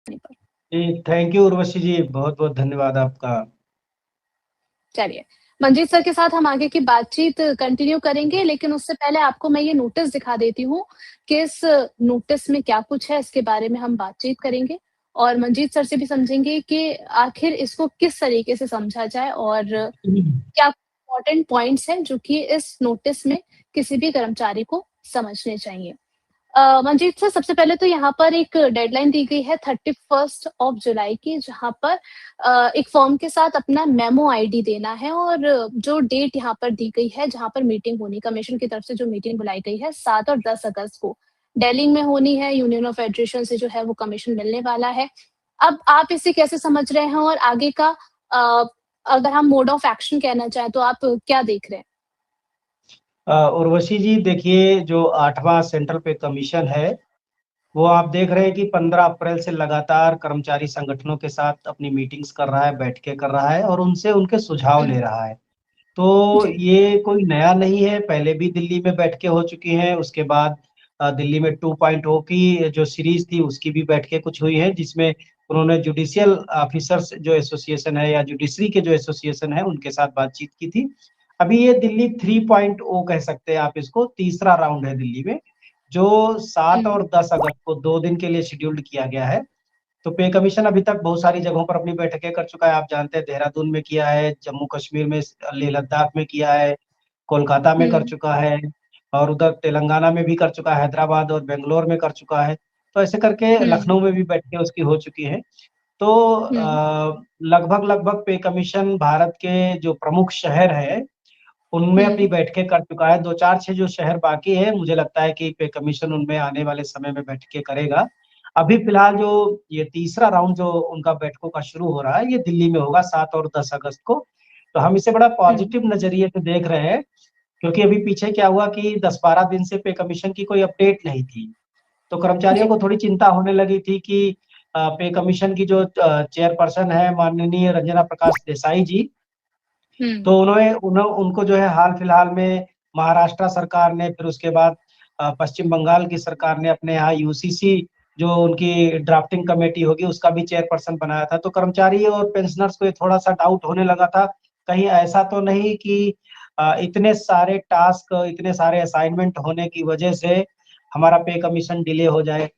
Ji, thank you Urvashi जी, बहुत-बहुत धन्यवाद आपका। चलिए, मंजीत सर के साथ हम आगे की बातचीत कंटिन्यू करेंगे, लेकिन उससे पहले आपको मैं ये नोटिस दिखा देती हूँ कि इस नोटिस में क्या कुछ है, इसके बारे में हम बातचीत करेंगे और मंजीत सर से भी समझेंगे कि आखिर इसको किस तरीके से समझा जाए और क्या इम्पोर्टेंट पॉइंट्स हैं, जो कि इस नोटिस में किसी भी कर्मचारी को समझने चाहिए। मंजीत सर, सबसे पहले तो यहाँ पर एक डेडलाइन दी गई है 31st ऑफ जुलाई की, जहाँ पर एक फॉर्म के साथ अपना मेमो आईडी देना है और जो डेट यहाँ पर दी गई है, जहाँ पर मीटिंग होनी, कमीशन की तरफ से जो मीटिंग बुलाई गई है 7 और 10 अगस्त को दिल्ली में होनी है। यूनियन ऑफ फेडरेशन से जो है वो कमीशन मिलने वाला है। अब आप इसे कैसे समझ रहे हैं और आगे का अ, अगर हम मोड ऑफ एक्शन कहना चाहें तो आप क्या देख रहे हैं? उर्वशी जी, देखिए जो 8वां सेंट्रल पे कमीशन है, वो आप देख रहे हैं कि 15 अप्रैल से लगातार कर्मचारी संगठनों के साथ अपनी मीटिंग्स कर रहा है, बैठकें कर रहा है और उनसे उनके सुझाव ले हुँ, रहा है। तो जी। ये कोई नया नहीं है, पहले भी दिल्ली में बैठकें हो चुकी हैं, उसके बाद दिल्ली में 2.0 की जो सीरीज़ थी, उसकी भी बैठकें कुछ हुई हैं, जिसमें उन्होंने जुडिशियल ऑफिसर्स जो एसोसिएशन है या जुडिशरी के जो एसोसिएशन है, उनके साथ बातचीत की थी। अभी ये दिल्ली 3.0 कह सकते हैं आप इसको, तीसरा राउंड है दिल्ली में, जो 7 हुँ, और 10 अगस्त को 2 दिन के लिए शेड्यूल्ड किया गया है। तो पे कमीशन अभी तक बहुत सारी जगहों पर अपनी बैठकें कर चुका है। आप जानते हैं देहरादून में किया है, जम्मू कश्मीर में, लेह लद्दाख में किया है, कोलकाता में कर हुँ, चुका है और उधर तेलंगाना में भी कर चुका है, हैदराबाद और बेंगलोर में कर चुका है। तो ऐसे करके हुँ, लखनऊ में भी बैठकें उसकी हो चुकी हैं। तो हुँ, लगभग-लगभग पे कमीशन भारत के जो प्रमुख शहर हैं, उनमें अपनी हुँ, बैठकें कर चुका है। 2, 4, 6 जो शहर बाकी हैं, मुझे लगता है कि पे कमीशन उनमें आने वाले समय में बैठकें करेगा। अभी फिलहाल जो ये तीसरा राउंड जो उनका बैठकों का शुरू हो रहा है, ये दिल्ली में होगा 7 और 10 अगस्त को। तो हम इसे बड़ा हुँ, पॉजिटिव नज़रिए से देख रहे हैं, क्योंकि अभी पीछे क्या हुआ कि 10-12 दिन से पे कमीशन की कोई अपडेट नहीं थी। तो कर्मचारियों जी। को थोड़ी चिंता होने लगी थी कि पे कमीशन की जो चेयरपर्सन है माननीय रंजना प्रकाश देसाई जी, हुँ, तो उन्होंने उन्हों उनको जो है हाल-फिलहाल में महाराष्ट्र सरकार ने, फिर उसके बाद पश्चिम बंगाल की सरकार ने अपने यहाँ यूसीसी जो उनकी ड्राफ्टिंग कमेटी होगी, उसका भी चेयरपर्सन बनाया था। तो कर्मचारी और पेंशनर्स को ये थोड़ा-सा डाउट होने लगा था, कहीं ऐसा तो नहीं कि इतने सारे टास्क, इतने सारे असाइनमेंट होने की वजह से हमारा पे कमीशन डिले हो जाए।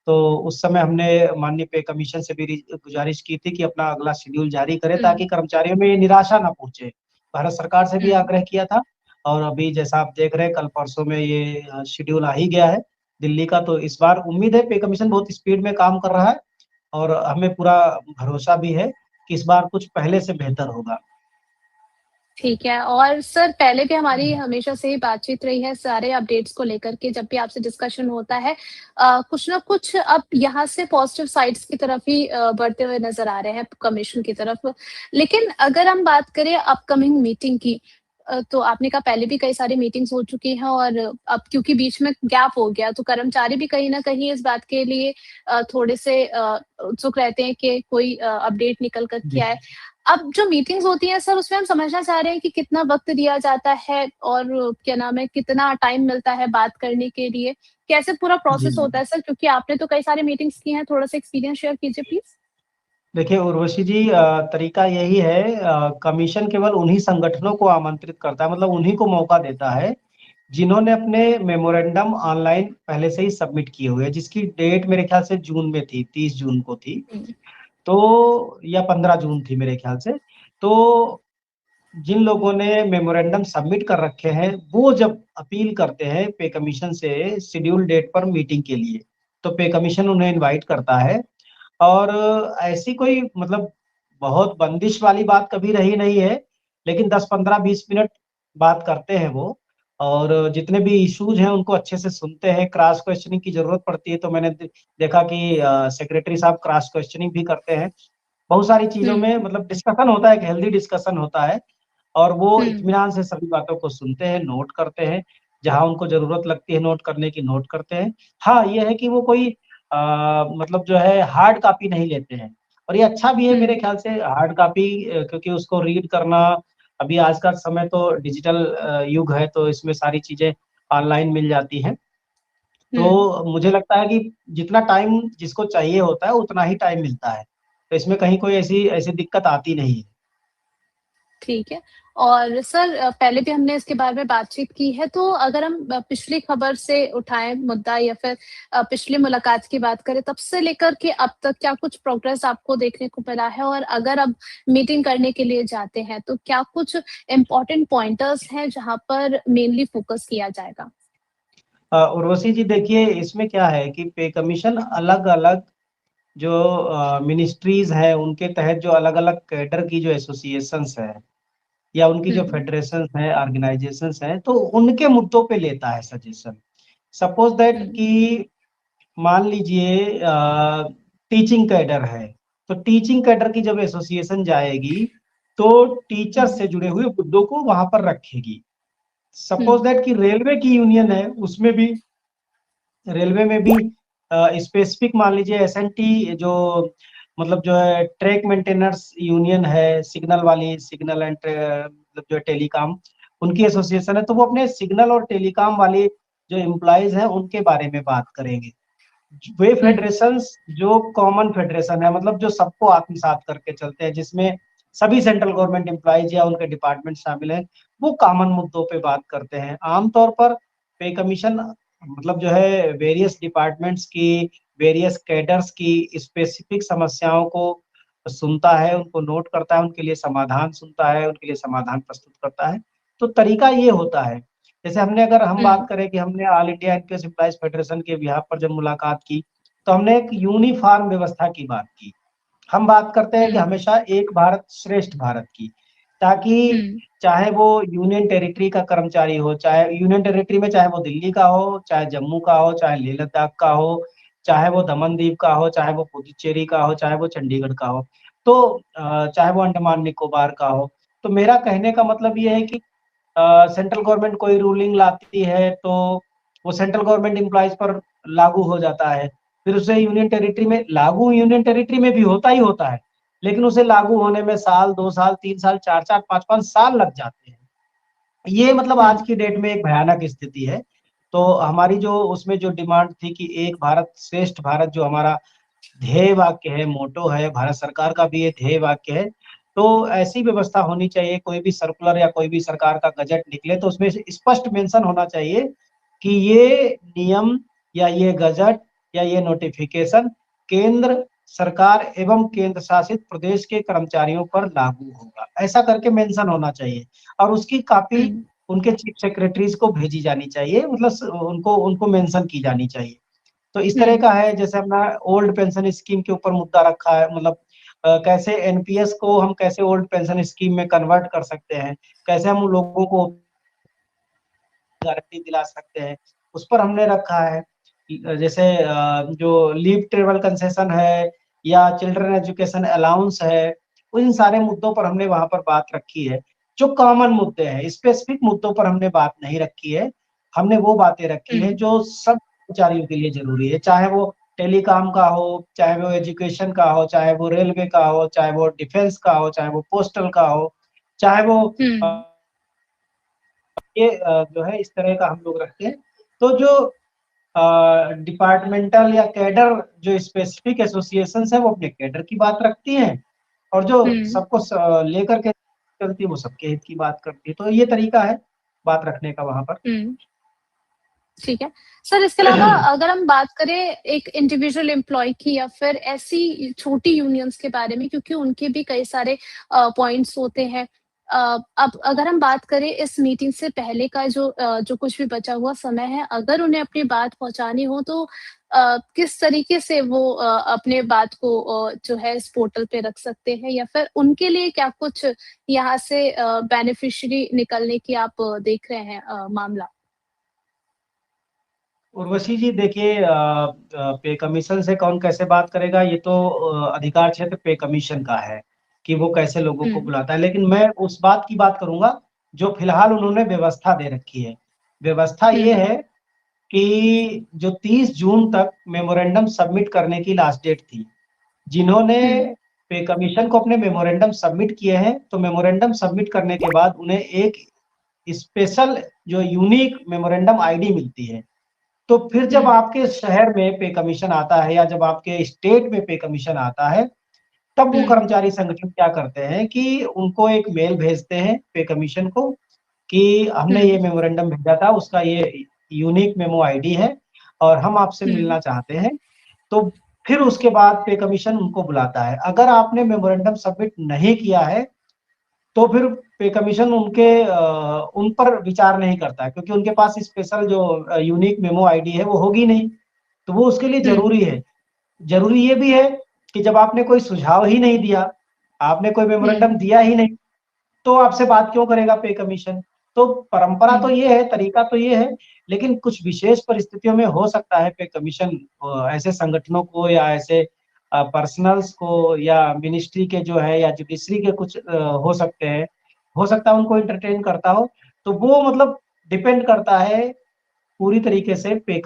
तो उस समय हमने माननीय पे कमीशन से भी गुजारिश की थी कि अपना अगला शेड्यूल जारी करें हुँ, ताकि कर्मचारियों में ये निराशा ना पहुंचे। भारत सरकार से भी हुँ, आग्रह किया था और अभी जैसा आप देख रहे हैं कल परसों में ये शेड्यूल आ ही गया है दिल्ली का। तो इस बार उम्मीद है पे कमीशन बहुत स्पीड में काम कर रहा है और हमें पूरा भरोसा भी है कि इस बार कुछ पहले से बेहतर होगा। ठीक है और सर पहले भी हमारी हमेशा से ही बातचीत रही है सारे अपडेट्स को लेकर के जब भी आपसे डिस्कशन होता है कुछ ना कुछ अब यहाँ से पॉजिटिव साइड्स की तरफ ही बढ़ते हुए नज़र आ रहे हैं कमीशन की तरफ। लेकिन अगर हम बात करें अपकमिंग मीटिंग की तो आपने कहा पहले भी कई सारी मीटिंग्स हो चुकी हैं और अब क्योंकि बीच में गैप हो गया तो कर्मचारी भी कहीं न कहीं इस बात के लिए थोड़े से उत्सुक रहते हैं कि कोई अपडेट निकल कर के जी। आए। अब जो मीटिंग्स होती हैं सर उसमें हम समझना चाह रहे हैं कि कितना वक़्त दिया जाता है और क्या नाम है, कितना टाइम मिलता है बात करने के लिए? कैसे पूरा जी। प्रोसेस होता है सर? क्योंकि आपने तो कई सारे मीटिंग्स की हैं, थोड़ा-सा एक्सपीरियंस शेयर कीजिए प्लीज़। देखिए उर्वशी जी, तरीका यही है, कमीशन केवल उन्हीं संगठनों को आमंत्रित करता है, मतलब उन्हीं को मौका देता है जिन्होंने अपने मेमोरेंडम ऑनलाइन पहले से ही सबमिट किए हुए हैं, जिसकी डेट मेरे ख्याल से जून में थी, 30 जून को थी। हुँ, तो या 15 जून थी मेरे ख्याल से। तो जिन लोगों ने मेमोरेंडम सबमिट कर रखे हैं, वो जब अपील करते हैं पे कमीशन से शेड्यूल डेट पर मीटिंग के लिए, तो पे कमीशन उन्हें इनवाइट करता है और ऐसी कोई मतलब बहुत बंदिश वाली बात कभी रही नहीं है, लेकिन 10, 15, 20 मिनट बात करते हैं वो और जितने भी इश्यूज़ हैं उनको अच्छे से सुनते हैं, क्रॉस क्वेश्चनिंग की ज़रूरत पड़ती है तो मैंने देखा कि सेक्रेटरी साहब क्रॉस क्वेश्चनिंग भी करते हैं। बहुत सारी चीज़ों हुँ, में मतलब डिस्कशन होता है, एक हेल्दी डिस्कशन होता है और वो हुँ, इत्मीनान से सभी बातों को सुनते हैं, नोट करते हैं, जहाँ उनको ज़रूरत लगती है नोट करने की, नोट करते हैं। हाँ, ये है कि वो कोई मतलब जो है हार्ड कॉपी नहीं लेते हैं और ये अच्छा भी है मेरे हुँ, ख्याल से हार्ड कॉपी, क्योंकि उसको रीड करना अभी आज का समय तो डिजिटल युग है, तो इसमें सारी चीज़ें ऑनलाइन मिल जाती हैं। तो मुझे लगता है कि जितना टाइम जिसको चाहिए होता है उतना ही टाइम मिलता है। तो इसमें कहीं कोई ऐसी ऐसी दिक्कत आती नहीं है। ठीक है। और सर पहले भी हमने इसके बारे में बातचीत की है, तो अगर हम पिछली खबर से उठाएँ मुद्दा या फिर पिछली मुलाकात की बात करें, तब से लेकर के अब तक क्या कुछ प्रोग्रेस आपको देखने को मिला है? और अगर अब मीटिंग करने के लिए जाते हैं, तो क्या कुछ इम्पोर्टेंट पॉइंटर्स हैं, जहाँ पर मेनली फोकस किया जाएगा? उर्वशी जी देखिए, इसमें क्या है कि पे कमीशन अलग-अलग जो मिनिस्ट्रीज़ हैं, उनके तहत जो अलग-अलग कैडर की जो एसोसिएशंस हैं या उनकी जो हुँ, फेडरेशंस हैं, ऑर्गेनाइजेशंस हैं, तो उनके मुद्दों पे लेता है सजेशन। सपोज़ दैट हुँ, कि मान लीजिए टीचिंग कैडर है, तो टीचिंग कैडर की जब एसोसिएशन जाएगी, तो टीचर हुँ, से जुड़े हुए मुद्दों को वहाँ पर रखेगी। सपोज़ हुँ, दैट कि रेलवे की यूनियन है, उसमें भी रेलवे में भी स्पेसिफिक मान लीजिए एसएनटी जो मतलब जो है ट्रैक मेंटेनर्स यूनियन है, सिग्नल वाली सिग्नल एंड मतलब जो है टेलीकॉम, उनकी एसोसिएशन है, तो वो अपने सिग्नल और टेलीकॉम वाले जो एम्प्लॉइज़ हैं, उनके बारे में बात करेंगे। वे हुँ, फेडरेशंस जो कॉमन फेडरेशन है, मतलब जो सबको आत्मसात करके चलते हैं, जिसमें सभी सेंट्रल गवर्नमेंट एम्प्लॉइज या उनके डिपार्टमेंट शामिल हैं, वो कॉमन मुद्दों पे बात करते हैं। आमतौर पर पे कमीशन मतलब जो है वेरियस डिपार्टमेंट्स की, वेरियस कैडर्स की स्पेसिफिक समस्याओं को सुनता है, उनको नोट करता है, उनके लिए समाधान सुनता है, उनके लिए समाधान प्रस्तुत करता है। तो तरीका ये होता है। जैसे अगर हम बात हुँ, करें कि हमने all India NPS employees federation के बिहाफ पर जब मुलाकात की, तो हमने एक यूनिफॉर्म व्यवस्था की बात की। हम बात करते हैं कि हुँ, हमेशा एक भारत श्रेष्ठ भारत की, ताकि हुँ, चाहे वो यूनियन टेरिटरी का कर्मचारी हो, चाहे यूनियन टेरिटरी में चाहे वो दिल्ली का हो, चाहे जम्मू का हो, चाहे लेह लद्दाख का हो, चाहे वो दमन-दीव का हो, चाहे वो पुडुचेरी का हो, चाहे वो चंडीगढ़ का हो, तो चाहे वो अंडमान निकोबार का हो। तो मेरा कहने का मतलब ये है कि सेंट्रल गवर्नमेंट कोई रूलिंग लाती है तो वो सेंट्रल गवर्नमेंट एम्प्लॉइज पर लागू हो जाता है। फिर उसे यूनियन टेरिटरी में भी होता ही होता है, लेकिन उसे लागू होने में साल, 2 साल, 3 साल, 4-4, 5-5 साल लग जाते हैं। ये मतलब आज हुँ, की डेट में एक भयानक स्थिति है। तो हमारी जो उसमें जो डिमांड थी कि एक भारत श्रेष्ठ भारत जो हमारा ध्येय वाक्य है, मोटो है, भारत सरकार का भी ये ध्येय वाक्य है। तो ऐसी व्यवस्था होनी चाहिए, कोई भी सर्कुलर या कोई भी सरकार का गज़ट निकले तो उसमें से स्पष्ट मेंशन होना चाहिए कि ये नियम या ये गज़ट या ये नोटिफ़िकेशन केंद्र सरकार एवं केंद्र शासित प्रदेश के कर्मचारियों पर लागू होगा। ऐसा करके मेंशन होना चाहिए और उसकी कॉपी हुँ, उनके चीफ सेक्रेटरीज़ को भेजी जानी चाहिए, मतलब स उनको उनको मेंशन की जानी चाहिए। तो इस तरह हुँ, का है, जैसे अपना ओल्ड पेंशन स्कीम के ऊपर मुद्दा रखा है, मतलब कैसे एनपीएस को हम कैसे ओल्ड पेंशन स्कीम में कन्वर्ट कर सकते हैं, कैसे हम उन लोगों को गारंटी दिला सकते हैं, उस पर हमने रखा है। जैसे जो लीव ट्रेवल कंसेशन है या चिल्ड्रन एजुकेशन अलाउंस है, उन सारे मुद्दों पर हमने वहाँ पर बात रखी है। जो कॉमन मुद्दे हैं, स्पेसिफिक मुद्दों पर हमने बात नहीं रखी है। हमने वो बातें रखी है हुँ, जो सब कर्मचारियों के लिए ज़रूरी है, चाहे वो टेलीकॉम का हो, चाहे वो एजुकेशन का हो, चाहे वो रेलवे का हो, चाहे वो डिफेंस का हो, चाहे वो पोस्टल का हो, चाहे वो हुँ, ये जो है इस तरह का हम लोग रखते हैं। तो जो डिपार्टमेंटल या कैडर जो स्पेसिफिक एसोसिएशंस है वो अपने कैडर की बात रखती हैं और जो हुँ, सबको लेकर के चलती है वो सबके हित की बात करती है। तो ये तरीका है बात रखने का वहाँ पर। हुँ। ठीक है। सर इसके अलावा अगर हम बात करें एक इंडिविजुअल एम्प्लॉयी की या फिर ऐसी छोटी यूनियंस के बारे में, क्योंकि उनके भी कई सारे पॉइंट्स होते हैं। अब अगर हम बात करें इस मीटिंग से पहले का जो कुछ भी बचा हुआ समय है, अगर उन्हें अपनी बात पहुँचानी हो तो किस तरीके से वो अपने बात को जो है इस पोर्टल पे रख सकते हैं, या फिर उनके लिए क्या कुछ यहाँ से बेनिफिशियरी निकलने की आप देख रहे हैं मामला? उर्वशी जी देखिए, पे कमीशन से कौन कैसे बात करेगा ये तो अधिकार क्षेत्र पे कमीशन का है कि वो कैसे लोगों को हुँ, बुलाता है। लेकिन मैं उस बात की बात करूँगा जो फिलहाल उन्होंने व्यवस्था दे रखी है। व्यवस्था ये हुँ, है कि जो 30 जून तक मेमोरेंडम सबमिट करने की लास्ट डेट थी। जिन्होंने हुँ, पे कमीशन को अपने मेमोरेंडम सबमिट किए हैं, तो मेमोरेंडम सबमिट करने के बाद उन्हें एक स्पेशल जो यूनिक मेमोरेंडम आईडी मिलती है। तो फिर जब हुँ, आपके शहर में पे कमीशन आता है या जब आपके स्टेट में पे कमीशन आता है, तब वो हुँ, कर्मचारी संगठन क्या करते हैं कि उनको एक मेल भेजते हैं पे कमीशन को कि हमने हुँ, ये मेमोरेंडम भेजा था, उसका ये यूनिक मेमो आईडी है और हम आपसे हुँ, मिलना चाहते हैं। तो फिर उसके बाद पे कमीशन उनको बुलाता है। अगर आपने मेमोरेंडम सबमिट नहीं किया है, तो फिर पे कमीशन उन पर विचार नहीं करता है क्योंकि उनके पास स्पेशल जो यूनिक मेमो आईडी है वो होगी नहीं, तो वो उसके लिए हुँ, ज़रूरी है। ज़रूरी ये भी है कि जब आपने कोई सुझाव ही नहीं दिया, आपने कोई हुँ, मेमोरेंडम दिया ही नहीं, तो आपसे बात क्यों करेगा पे कमीशन? तो परंपरा तो हुँ, ये है, तरीका तो ये है, लेकिन कुछ विशेष परिस्थितियों में हो सकता है पे कमीशन ऐसे संगठनों को या ऐसे पर्सनल्स को या मिनिस्ट्री के जो है या जुडिशरी के कुछ हो सकते हैं, हो सकता है उनको एंटरटेन करता हो, तो वो मतलब डिपेंड करता है पूरी तरीके से पे